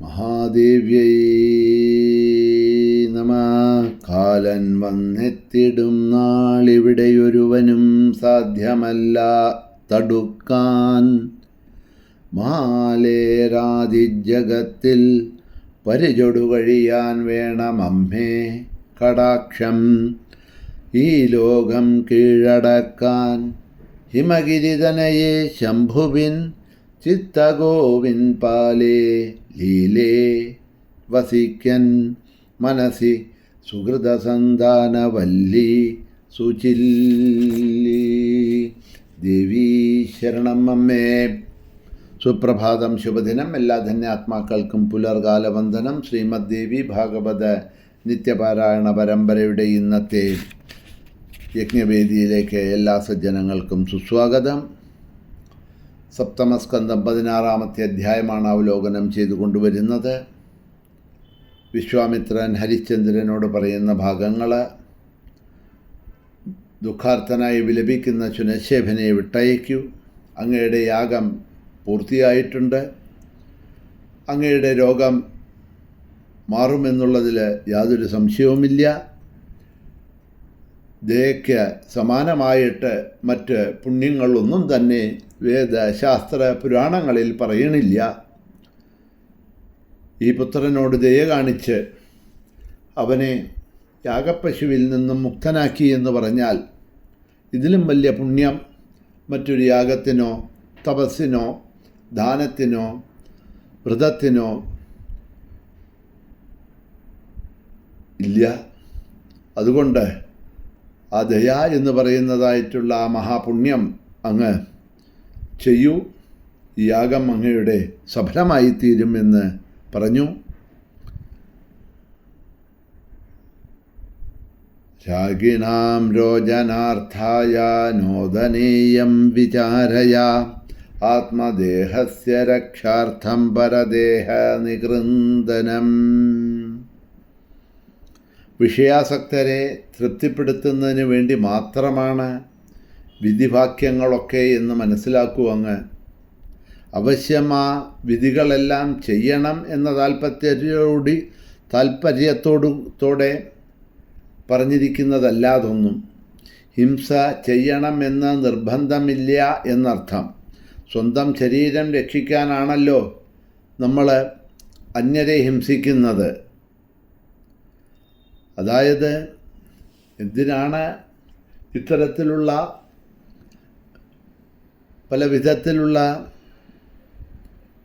മഹാദേവ്യൈ നമ. കാലൻ വന്നെത്തിടും നാളിവിടെയൊരുവനും സാധ്യമല്ല തടുക്കാൻ. മാലേരാതിജഗത്തിൽ പരിചൊടു കഴിയാൻ വേണമമ്മേ കടാക്ഷം. ഈ ലോകം കീഴടക്കാൻ ഹിമഗിരിതനയെ ശംഭുവിൻ ചിത്തഗോവിൻ പാലേ ലീലേ വസിക്കൻ മനസി സുഹൃതസന്താനവല്ലി സുചില്ലി. ദേവീ ശരണം അമ്മേ. സുപ്രഭാതം, ശുഭദിനം. എല്ലാ ധന്യാത്മാക്കൾക്കും പുലർകാല വന്ദനം. ശ്രീമദ് ദേവി ഭാഗവത നിത്യപാരായണ പരമ്പരയുടെ ഇന്നത്തെ യജ്ഞവേദിയിലേക്ക് എല്ലാ സജ്ജനങ്ങൾക്കും സുസ്വാഗതം. സപ്തമസ്കന്ധം 16-ാമത്തെ അധ്യായമാണ് അവലോകനം ചെയ്തു കൊണ്ടുവരുന്നത്. വിശ്വാമിത്രൻ ഹരിശ്ചന്ദ്രനോട് പറയുന്ന ഭാഗങ്ങൾ. ദുഃഖാർത്ഥനായി വിലപിക്കുന്ന ശുനശേഖനെ വിട്ടയക്കൂ. അങ്ങയുടെ യാഗം പൂർത്തിയായിട്ടുണ്ട്. അങ്ങയുടെ രോഗം മാറുമെന്നുള്ളതിൽ യാതൊരു സംശയവുമില്ല. ദയയ്ക്ക് സമാനമായിട്ട് മറ്റ് പുണ്യങ്ങളൊന്നും തന്നെ വേദശാസ്ത്ര പുരാണങ്ങളിൽ പറയണില്ല. ഈ പുത്രനോട് ദയ കാണിച്ച് അവനെ യാഗപ്പശുവിൽ നിന്നും മുക്തനാക്കി എന്ന് പറഞ്ഞാൽ ഇതിലും വലിയ പുണ്യം മറ്റൊരു യാഗത്തിനോ തപസ്സിനോ ദാനത്തിനോ വ്രതത്തിനോ ഇല്ല. അതുകൊണ്ട് ആ ദയ എന്ന് പറയുന്നതായിട്ടുള്ള ആ മഹാപുണ്യം അങ്ങ് ചെയ്യൂ. ഈ യാഗം അങ്ങയുടെ സഫലമായിത്തീരും എന്ന് പറഞ്ഞു. രാഗിണാം രോചനാർത്ഥായ നോദനേയം വിചാരയ ആത്മദേഹസ്യ രക്ഷാർത്ഥം പരദേഹ നികൃന്ദനം. വിഷയാസക്തരെ തൃപ്തിപ്പെടുത്തുന്നതിന് വേണ്ടി മാത്രമാണ് വിധിവാക്യങ്ങളൊക്കെ എന്ന് മനസ്സിലാക്കൂ അങ്ങ്. അവശ്യം ആ വിധികളെല്ലാം ചെയ്യണം എന്ന താൽപ്പര്യത്തോടെ പറഞ്ഞിരിക്കുന്നതല്ലാതൊന്നും. ഹിംസ ചെയ്യണം എന്ന് നിർബന്ധമില്ല എന്നർത്ഥം. സ്വന്തം ശരീരം രക്ഷിക്കാനാണല്ലോ നമ്മൾ അന്യരെ ഹിംസിക്കുന്നത്. അതായത് എന്തിനാണ് ഇത്തരത്തിലുള്ള പല വിധത്തിലുള്ള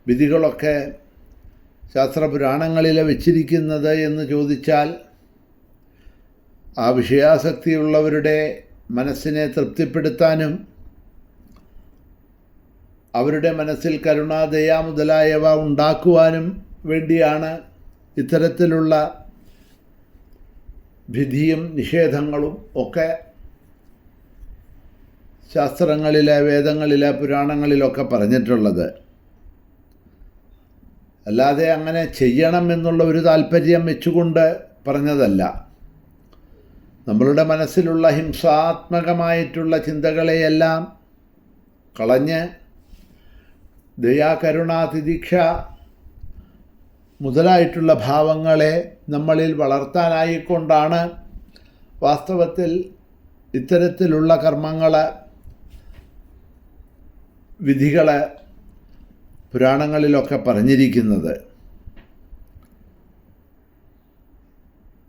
വിധികളൊക്കെ ശാസ്ത്രപുരാണങ്ങളിൽ വെച്ചിരിക്കുന്നത് എന്ന് ചോദിച്ചാൽ ആ വിഷയാസക്തിയുള്ളവരുടെ മനസ്സിനെ തൃപ്തിപ്പെടുത്താനും അവരുടെ മനസ്സിൽ കരുണ, ദയ മുതലായവ ഉണ്ടാക്കുവാനും വേണ്ടിയാണ് ഇത്തരത്തിലുള്ള വിധിയും നിഷേധങ്ങളും ഒക്കെ ശാസ്ത്രങ്ങളിലെ, വേദങ്ങളിലെ, പുരാണങ്ങളിലൊക്കെ പറഞ്ഞിട്ടുള്ളത്. അല്ലാതെ അങ്ങനെ ചെയ്യണം എന്നുള്ള ഒരു താല്പര്യം വെച്ചുകൊണ്ട് പറഞ്ഞതല്ല. നമ്മളുടെ മനസ്സിലുള്ള ഹിംസാത്മകമായിട്ടുള്ള ചിന്തകളെയെല്ലാം കളഞ്ഞ് ദയാ, കരുണ, തിദീക്ഷ മുതലായിട്ടുള്ള ഭാവങ്ങളെ നമ്മളിൽ വളർത്താനായിക്കൊണ്ടാണ് വാസ്തവത്തിൽ ഇത്തരത്തിലുള്ള കർമ്മങ്ങൾ, വിധികൾ പുരാണങ്ങളിലൊക്കെ പറഞ്ഞിരിക്കുന്നത്.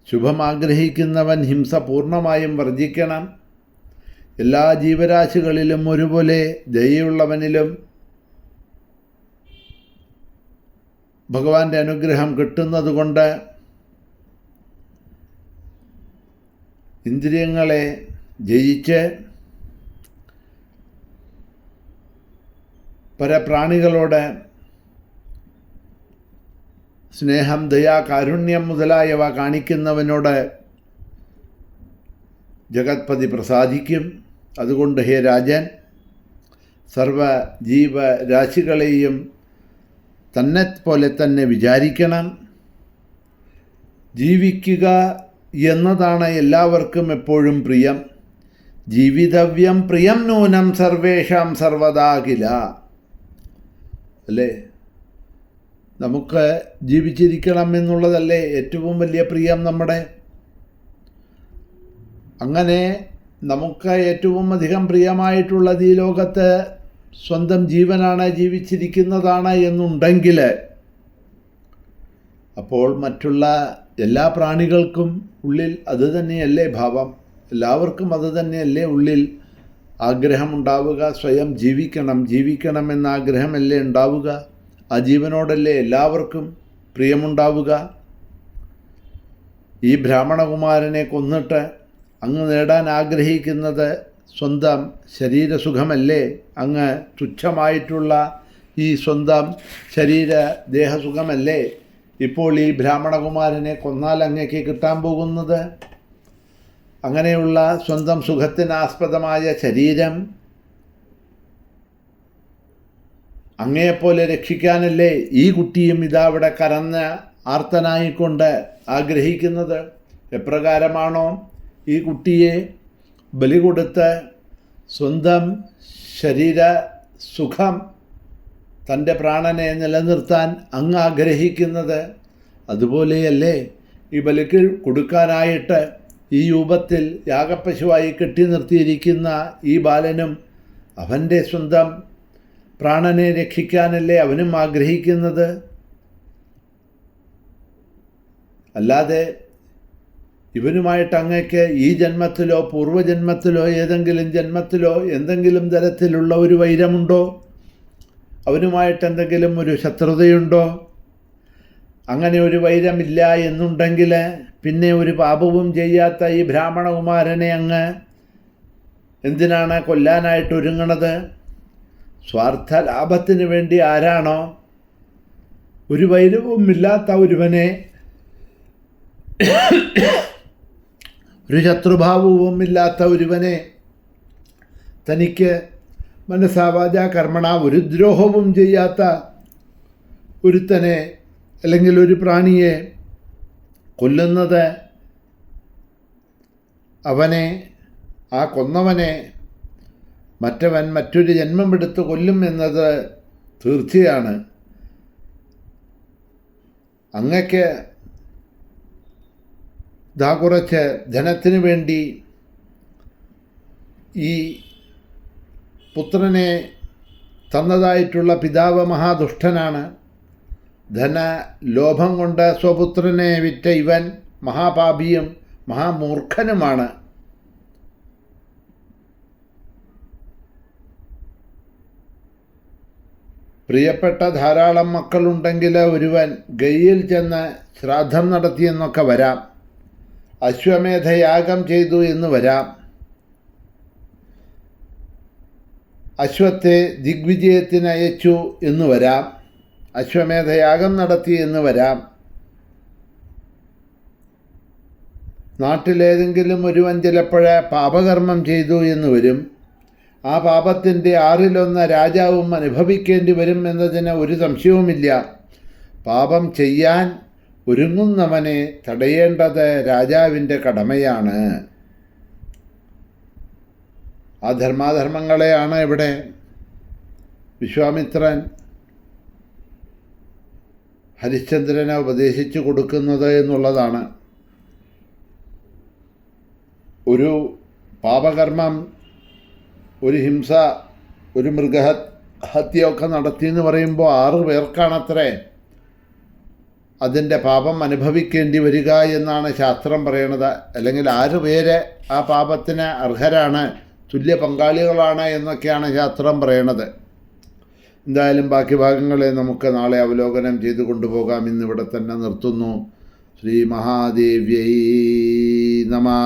ശുഭമാഗ്രഹിക്കുന്നവൻ ഹിംസ പൂർണ്ണമായും വർജിക്കണം. എല്ലാ ജീവരാശികളിലും ഒരുപോലെ ദയയുള്ളവനിലും ഭഗവാന്റെ അനുഗ്രഹം കിട്ടുന്നതുകൊണ്ട് ഇന്ദ്രിയങ്ങളെ ജയിച്ച് പരപ്രാണികളോട് സ്നേഹം, ദയ, കാരുണ്യം മുതലായവ കാണിക്കുന്നവനോട് ജഗത്പതി പ്രസാദിക്കും. അതുകൊണ്ട് ഹേ രാജൻ, സർവ ജീവരാശികളെയും തന്നെ പോലെ തന്നെ വിചാരിക്കണം. ജീവിക്കുക എന്നതാണ് എല്ലാവർക്കും എപ്പോഴും പ്രിയം. ജീവിതവ്യം പ്രിയം നൂനം സർവേഷാം സർവദാ കില. അല്ലേ? നമുക്ക് ജീവിച്ചിരിക്കണം എന്നുള്ളതല്ലേ ഏറ്റവും വലിയ പ്രിയം നമ്മുടെ. അങ്ങനെ നമുക്ക് ഏറ്റവും അധികം പ്രിയമായിട്ടുള്ളത് ഈ ലോകത്ത് സ്വന്തം ജീവനാണ്, ജീവിച്ചിരിക്കുന്നതാണ് എന്നുണ്ടെങ്കിൽ അപ്പോൾ മറ്റുള്ള എല്ലാ പ്രാണികൾക്കും ഉള്ളിൽ അത് തന്നെയല്ലേ ഭാവം, എല്ലാവർക്കും അത് തന്നെയല്ലേ ഉള്ളിൽ ആഗ്രഹമുണ്ടാവുക. സ്വയം ജീവിക്കണം എന്ന ആഗ്രഹമല്ലേ ഉണ്ടാവുക. ആ ജീവനോടല്ലേ എല്ലാവർക്കും പ്രിയമുണ്ടാവുക. ഈ ബ്രാഹ്മണകുമാരനെ കൊന്നിട്ട് അങ്ങ് നേടാൻ ആഗ്രഹിക്കുന്നത് സ്വന്തം ശരീരസുഖമല്ലേ? അങ്ങ് തുച്ഛമായിട്ടുള്ള ഈ സ്വന്തം ദേഹസുഖമല്ലേ ഇപ്പോൾ ഈ ബ്രാഹ്മണകുമാരനെ കൊന്നാൽ അങ്ങേക്ക് കിട്ടാൻ പോകുന്നത്? അങ്ങനെയുള്ള സ്വന്തം സുഖത്തിനാസ്പദമായ ശരീരം അങ്ങയെപ്പോലെ രക്ഷിക്കാനല്ലേ ഈ കുട്ടിയും ഇതവിടെ കരഞ്ഞ് ആർത്തനായിക്കൊണ്ട് ആഗ്രഹിക്കുന്നത്. എപ്രകാരമാണോ ഈ കുട്ടിയെ ബലി കൊടുത്ത് സ്വന്തം സുഖം തൻ്റെ പ്രാണനെ നിലനിർത്താൻ അങ്ങ് ആഗ്രഹിക്കുന്നത്, അതുപോലെയല്ലേ ഈ ബലിക്ക് കൊടുക്കാനായിട്ട് ഈ രൂപത്തിൽ യാഗപ്പശുവായി കെട്ടി നിർത്തിയിരിക്കുന്ന ഈ ബാലനും അവൻ്റെ സ്വന്തം പ്രാണനെ രക്ഷിക്കാനല്ലേ അവനും ആഗ്രഹിക്കുന്നത്. അല്ലാതെ ഇവനുമായിട്ട് അങ്ങക്ക് ഈ ജന്മത്തിലോ പൂർവ്വജന്മത്തിലോ ഏതെങ്കിലും ജന്മത്തിലോ എന്തെങ്കിലും തരത്തിലുള്ള ഒരു വൈരമുണ്ടോ? അവനുമായിട്ട് എന്തെങ്കിലും ഒരു ശത്രുതയുണ്ടോ? അങ്ങനെ ഒരു വൈരമില്ല എന്നുണ്ടെങ്കിൽ പിന്നെ ഒരു പാപവും ചെയ്യാത്ത ഈ ബ്രാഹ്മണകുമാരനെ അങ്ങ് എന്തിനാണ് കൊല്ലാനായിട്ട് ഒരുങ്ങണത്? സ്വാർത്ഥ ലാഭത്തിന് വേണ്ടി ആരാണോ ഒരു വൈരവും ഇല്ലാത്ത ഒരുവനെ, ഒരു ശത്രുഭാവവും ഇല്ലാത്ത ഒരുവനെ, തനിക്ക് മനസ്സാവാച കർമ്മണ ഒരു ദ്രോഹവും ചെയ്യാത്ത ഒരുത്തനെ അല്ലെങ്കിൽ ഒരു പ്രാണിയെ കൊല്ലുന്നത്, അവനെ ആ കൊന്നവനെ മറ്റവൻ മറ്റൊരു ജന്മമെടുത്ത് കൊല്ലും എന്നത് തീർച്ചയാണ്. അങ്ങക്ക് കുറച്ച് ധനത്തിന് വേണ്ടി ഈ പുത്രനെ തന്നതായിട്ടുള്ള പിതാവ് മഹാദുഷ്ടനാണ്. ലോഭം കൊണ്ട് സ്വപുത്രനെ വിറ്റ ഇവൻ മഹാപാപിയും മഹാമൂർഖനുമാണ്. പ്രിയപ്പെട്ട ധാരാളം മക്കളുണ്ടെങ്കിൽ ഒരുവൻ ഗയയിൽ ചെന്ന് ശ്രാദ്ധം നടത്തിയെന്നൊക്കെ വരാം, അശ്വമേധയാഗം ചെയ്തു എന്ന് വരാം, അശ്വത്തെ ദിഗ്വിജയത്തിന് അയച്ചു എന്ന് വരാം, അശ്വമേധയാഗം നടത്തി എന്ന് വരാം. നാട്ടിലേതെങ്കിലും ഒരുവൻ ചിലപ്പോഴേ പാപകർമ്മം ചെയ്തു എന്ന് വരും. ആ പാപത്തിൻ്റെ 1/6 രാജാവും അനുഭവിക്കേണ്ടി വരും എന്നതിന് ഒരു സംശയവുമില്ല. പാപം ചെയ്യാൻ ഒരുങ്ങുന്നവനെ തടയേണ്ടത് രാജാവിൻ്റെ കടമയാണ്. ആ ധർമാധർമ്മങ്ങളെയാണ് ഇവിടെ വിശ്വാമിത്രൻ ഹരിശ്ചന്ദ്രനെ ഉപദേശിച്ചു കൊടുക്കുന്നത് എന്നുള്ളതാണ്. ഒരു പാപകർമ്മം, ഒരു ഹിംസ, ഒരു മൃഗഹത്യയൊക്കെ നടത്തിയെന്ന് പറയുമ്പോൾ 6 പേർക്കാണത്രേ അതിൻ്റെ പാപം അനുഭവിക്കേണ്ടി വരിക എന്നാണ് ശാസ്ത്രം പറയണത്. അല്ലെങ്കിൽ 6 പേര് ആ പാപത്തിന് അർഹരാണ്, തുല്യ പങ്കാളികളാണ് എന്നൊക്കെയാണ് ശാസ്ത്രം പറയണത്. എന്തായാലും ബാക്കി ഭാഗങ്ങളെ നമുക്ക് നാളെ അവലോകനം ചെയ്തു കൊണ്ടുപോകാം. ഇന്നിവിടെ തന്നെ നിർത്തുന്നു. ശ്രീ മഹാദേവ്യൈ നമഃ.